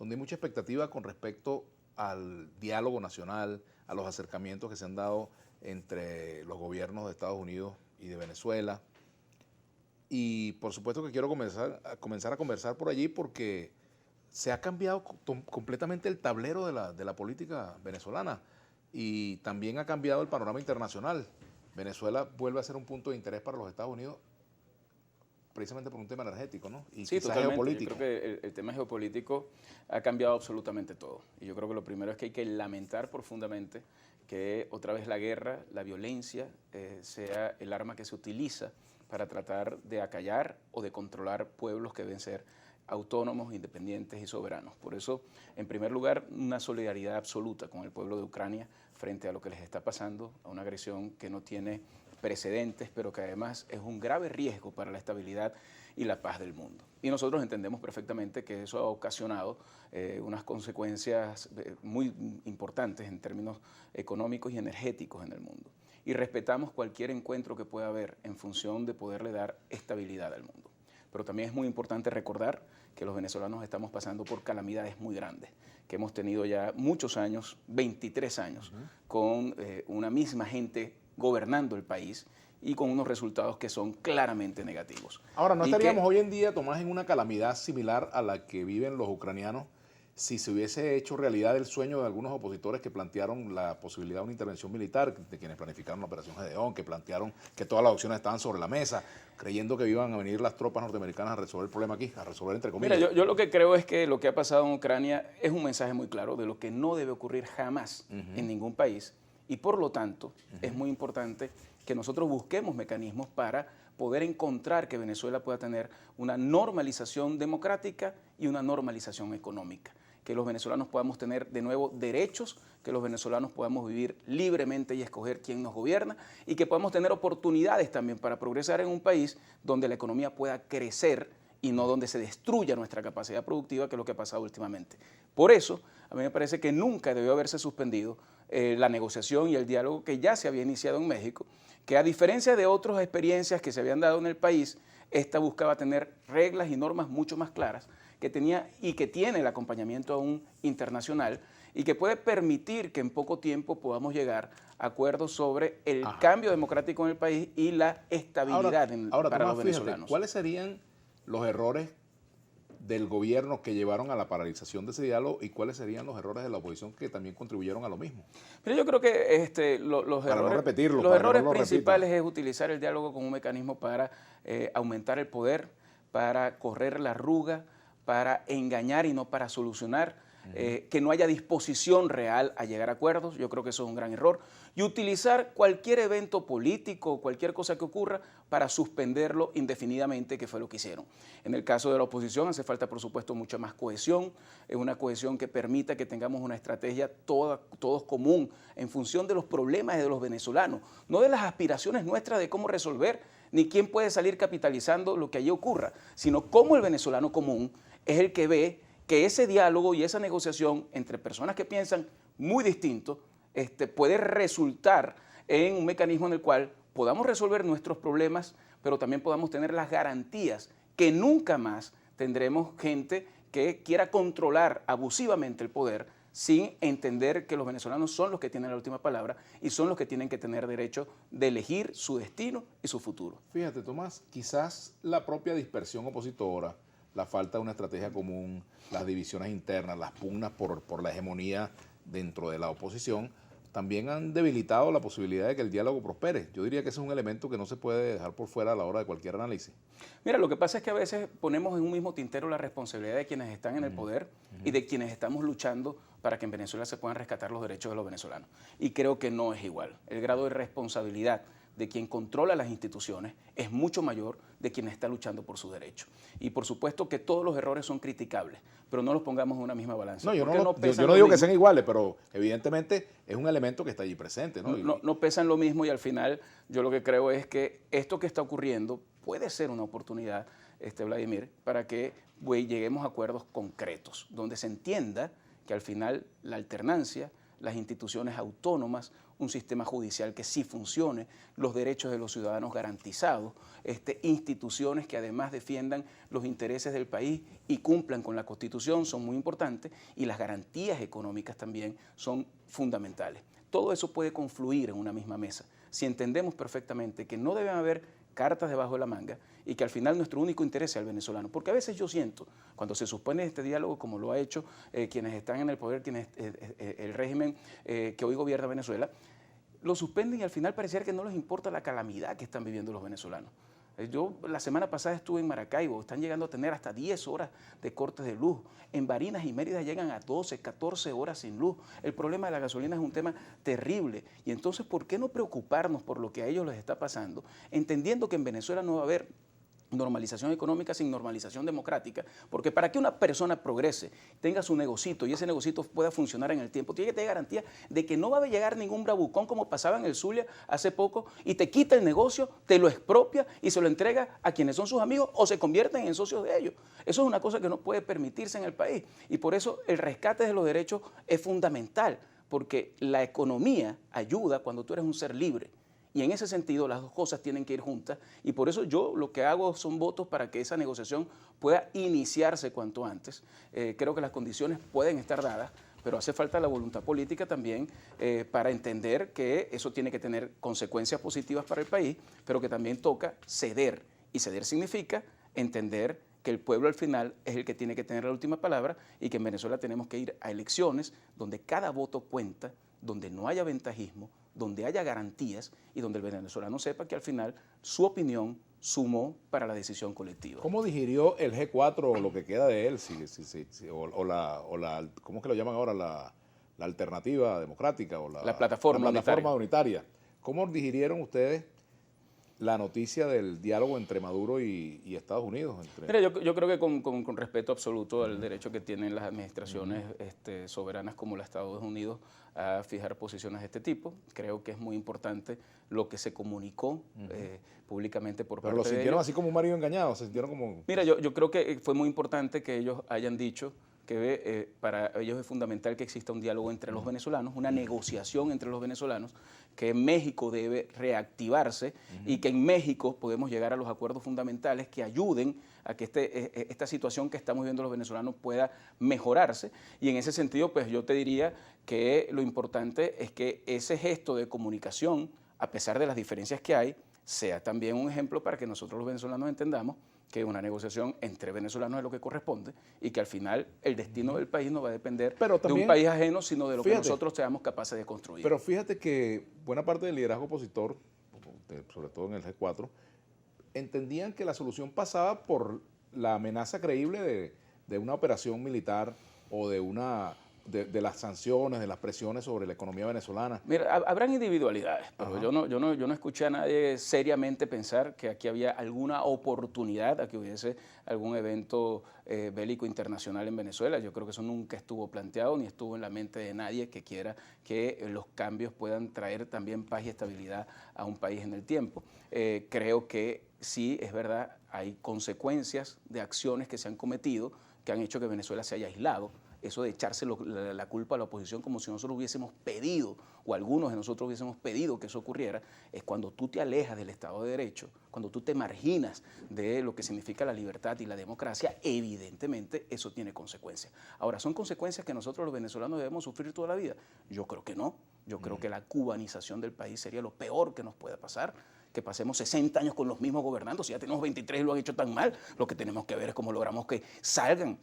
donde hay mucha expectativa con respecto al diálogo nacional, a los acercamientos que se han dado entre los gobiernos de Estados Unidos y de Venezuela. Y por supuesto que quiero comenzar a conversar por allí porque se ha cambiado completamente el tablero de la política venezolana y también ha cambiado el panorama internacional. Venezuela vuelve a ser un punto de interés para los Estados Unidos precisamente por un tema energético, ¿no? Y Sí, quizás totalmente. geopolítico. Yo creo que el tema geopolítico ha cambiado absolutamente todo. Y yo creo que lo primero es que hay que lamentar profundamente que otra vez la guerra, la violencia, sea el arma que se utiliza para tratar de acallar o de controlar pueblos que deben ser autónomos, independientes y soberanos. Por eso, en primer lugar, una solidaridad absoluta con el pueblo de Ucrania frente a lo que les está pasando, a una agresión que no tiene precedentes, pero que además es un grave riesgo para la estabilidad y la paz del mundo. Y nosotros entendemos perfectamente que eso ha ocasionado unas consecuencias muy importantes en términos económicos y energéticos en el mundo. Y respetamos cualquier encuentro que pueda haber en función de poderle dar estabilidad al mundo. Pero también es muy importante recordar que los venezolanos estamos pasando por calamidades muy grandes, que hemos tenido ya muchos años, 23 años, con una misma gente gobernando el país y con unos resultados que son claramente negativos. Ahora, ¿no estaríamos hoy en día, Tomás, en una calamidad similar a la que viven los ucranianos si se hubiese hecho realidad el sueño de algunos opositores que plantearon la posibilidad de una intervención militar, de quienes planificaron la Operación Gedeón, que plantearon que todas las opciones estaban sobre la mesa, creyendo que iban a venir las tropas norteamericanas a resolver el problema aquí, a resolver entre comillas? Mira, yo lo que creo es que lo que ha pasado en Ucrania es un mensaje muy claro de lo que no debe ocurrir jamás en ningún país y por lo tanto es muy importante que nosotros busquemos mecanismos para poder encontrar que Venezuela pueda tener una normalización democrática y una normalización económica, que los venezolanos podamos tener de nuevo derechos, que los venezolanos podamos vivir libremente y escoger quién nos gobierna y que podamos tener oportunidades también para progresar en un país donde la economía pueda crecer y no donde se destruya nuestra capacidad productiva, que es lo que ha pasado últimamente. Por eso, a mí me parece que nunca debió haberse suspendido la negociación y el diálogo que ya se había iniciado en México, que a diferencia de otras experiencias que se habían dado en el país, esta buscaba tener reglas y normas mucho más claras, que tenía y que tiene el acompañamiento aún internacional y que puede permitir que en poco tiempo podamos llegar a acuerdos sobre el cambio democrático en el país y la estabilidad para Tomás, los venezolanos. Fíjate, ¿cuáles serían los errores del gobierno que llevaron a la paralización de ese diálogo y cuáles serían los errores de la oposición que también contribuyeron a lo mismo? Pero yo creo que los errores principales es utilizar el diálogo como un mecanismo para aumentar el poder, para correr la arruga, para engañar y no para solucionar, que no haya disposición real a llegar a acuerdos. Yo creo que eso es un gran error. Y utilizar cualquier evento político o cualquier cosa que ocurra para suspenderlo indefinidamente, que fue lo que hicieron. En el caso de la oposición hace falta, por supuesto, mucha más cohesión, una cohesión que permita que tengamos una estrategia todos común en función de los problemas de los venezolanos, no de las aspiraciones nuestras de cómo resolver, ni quién puede salir capitalizando lo que allí ocurra, sino cómo el venezolano común es el que ve que ese diálogo y esa negociación entre personas que piensan muy distinto puede resultar en un mecanismo en el cual podamos resolver nuestros problemas, pero también podamos tener las garantías que nunca más tendremos gente que quiera controlar abusivamente el poder sin entender que los venezolanos son los que tienen la última palabra y son los que tienen que tener derecho de elegir su destino y su futuro. Fíjate, Tomás, quizás la propia dispersión opositora, la falta de una estrategia común, las divisiones internas, las pugnas por la hegemonía dentro de la oposición, también han debilitado la posibilidad de que el diálogo prospere. Yo diría que ese es un elemento que no se puede dejar por fuera a la hora de cualquier análisis. Mira, lo que pasa es que a veces ponemos en un mismo tintero la responsabilidad de quienes están en el poder y de quienes estamos luchando para que en Venezuela se puedan rescatar los derechos de los venezolanos. Y creo que no es igual. El grado de responsabilidad de quien controla las instituciones es mucho mayor de quien está luchando por su derecho. Y por supuesto que todos los errores son criticables, pero no los pongamos en una misma balanza. No, yo no digo que sean iguales, pero evidentemente es un elemento que está allí presente, ¿no? No pesan lo mismo y al final yo lo que creo es que esto que está ocurriendo puede ser una oportunidad, Vladimir, para que lleguemos a acuerdos concretos, donde se entienda que al final la alternancia, las instituciones autónomas, un sistema judicial que sí funcione, los derechos de los ciudadanos garantizados, instituciones que además defiendan los intereses del país y cumplan con la Constitución son muy importantes, y las garantías económicas también son fundamentales. Todo eso puede confluir en una misma mesa si entendemos perfectamente que no deben haber cartas debajo de la manga y que al final nuestro único interés sea el venezolano. Porque a veces yo siento, cuando se suspende este diálogo, como lo ha hecho quienes están en el poder, el régimen que hoy gobierna Venezuela, lo suspenden y al final pareciera que no les importa la calamidad que están viviendo los venezolanos. Yo la semana pasada estuve en Maracaibo, están llegando a tener hasta 10 horas de cortes de luz. En Barinas y Mérida llegan a 12, 14 horas sin luz. El problema de la gasolina es un tema terrible. Y entonces, ¿por qué no preocuparnos por lo que a ellos les está pasando? Entendiendo que en Venezuela no va a haber normalización económica sin normalización democrática, porque para que una persona progrese, tenga su negocito y ese negocito pueda funcionar en el tiempo, tiene que tener garantía de que no va a llegar ningún bravucón como pasaba en el Zulia hace poco y te quita el negocio, te lo expropia y se lo entrega a quienes son sus amigos o se convierten en socios de ellos. Eso es una cosa que no puede permitirse en el país, y por eso el rescate de los derechos es fundamental, porque la economía ayuda cuando tú eres un ser libre. Y en ese sentido las dos cosas tienen que ir juntas, y por eso yo lo que hago son votos para que esa negociación pueda iniciarse cuanto antes. Creo que las condiciones pueden estar dadas, pero hace falta la voluntad política también para entender que eso tiene que tener consecuencias positivas para el país, pero que también toca ceder, y ceder significa entender que el pueblo al final es el que tiene que tener la última palabra, y que en Venezuela tenemos que ir a elecciones donde cada voto cuenta, donde no haya ventajismo, donde haya garantías y donde el venezolano sepa que al final su opinión sumó para la decisión colectiva. ¿Cómo digirió el G4 o lo que queda de él, ¿cómo es que lo llaman ahora? La alternativa democrática o la plataforma unitaria. ¿Cómo digirieron ustedes la noticia del diálogo entre Maduro y Estados Unidos? Mira, yo creo que con respeto absoluto al derecho que tienen las administraciones soberanas como la de Estados Unidos a fijar posiciones de este tipo, creo que es muy importante lo que se comunicó públicamente por parte de ellos. Pero lo sintieron así como un marido engañado, se sintieron como... Mira, yo creo que fue muy importante que ellos hayan dicho que para ellos es fundamental que exista un diálogo entre los venezolanos, una negociación entre los venezolanos, que México debe reactivarse y que en México podemos llegar a los acuerdos fundamentales que ayuden a que esta situación que estamos viviendo los venezolanos pueda mejorarse. Y en ese sentido, pues yo te diría que lo importante es que ese gesto de comunicación, a pesar de las diferencias que hay, sea también un ejemplo para que nosotros los venezolanos entendamos que una negociación entre venezolanos es lo que corresponde, y que al final el destino del país no va a depender de un país ajeno, sino de lo que nosotros seamos capaces de construir. Pero fíjate que buena parte del liderazgo opositor, sobre todo en el G4, entendían que la solución pasaba por la amenaza creíble de una operación militar o de las sanciones, de las presiones sobre la economía venezolana. Mira, habrán individualidades, pero yo no escuché a nadie seriamente pensar que aquí había alguna oportunidad a que hubiese algún evento bélico internacional en Venezuela. Yo creo que eso nunca estuvo planteado ni estuvo en la mente de nadie que quiera que los cambios puedan traer también paz y estabilidad a un país en el tiempo. Creo que sí, es verdad, hay consecuencias de acciones que se han cometido que han hecho que Venezuela se haya aislado. Eso de echarse la culpa a la oposición como si nosotros hubiésemos pedido, o algunos de nosotros hubiésemos pedido que eso ocurriera, es cuando tú te alejas del Estado de Derecho, cuando tú te marginas de lo que significa la libertad y la democracia, evidentemente eso tiene consecuencias. Ahora, ¿son consecuencias que nosotros los venezolanos debemos sufrir toda la vida? Yo creo que no. Yo creo que la cubanización del país sería lo peor que nos pueda pasar, que pasemos 60 años con los mismos gobernantes. Si ya tenemos 23 y lo han hecho tan mal, lo que tenemos que ver es cómo logramos que salgan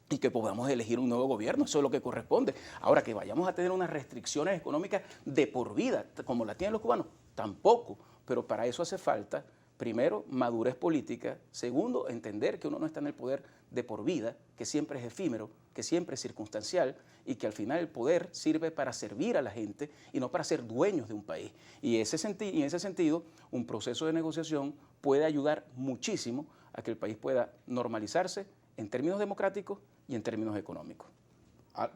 y que podamos elegir un nuevo gobierno. Eso es lo que corresponde. Ahora, que vayamos a tener unas restricciones económicas de por vida, como la tienen los cubanos, tampoco. Pero para eso hace falta, primero, madurez política. Segundo, entender que uno no está en el poder de por vida, que siempre es efímero, que siempre es circunstancial, y que al final el poder sirve para servir a la gente y no para ser dueños de un país. Y en ese sentido, un proceso de negociación puede ayudar muchísimo a que el país pueda normalizarse en términos democráticos y en términos económicos.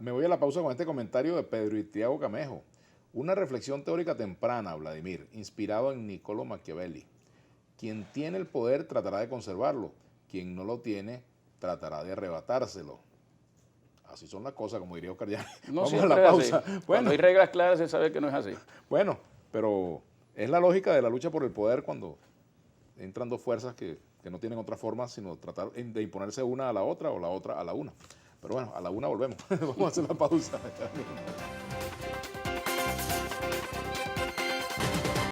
Me voy a la pausa con este comentario de Pedro Itiago Camejo. Una reflexión teórica temprana, Vladimir, inspirado en Niccolò Machiavelli. Quien tiene el poder tratará de conservarlo, quien no lo tiene tratará de arrebatárselo. así son las cosas, como diría Oscar Yáñez. No Vamos a la pausa. Bueno, cuando hay reglas claras se sabe que no es así. Bueno, pero es la lógica de la lucha por el poder cuando entran dos fuerzas que no tienen otra forma sino tratar de imponerse una a la otra o la otra a la una. Pero bueno, a la una volvemos. Vamos a hacer la pausa.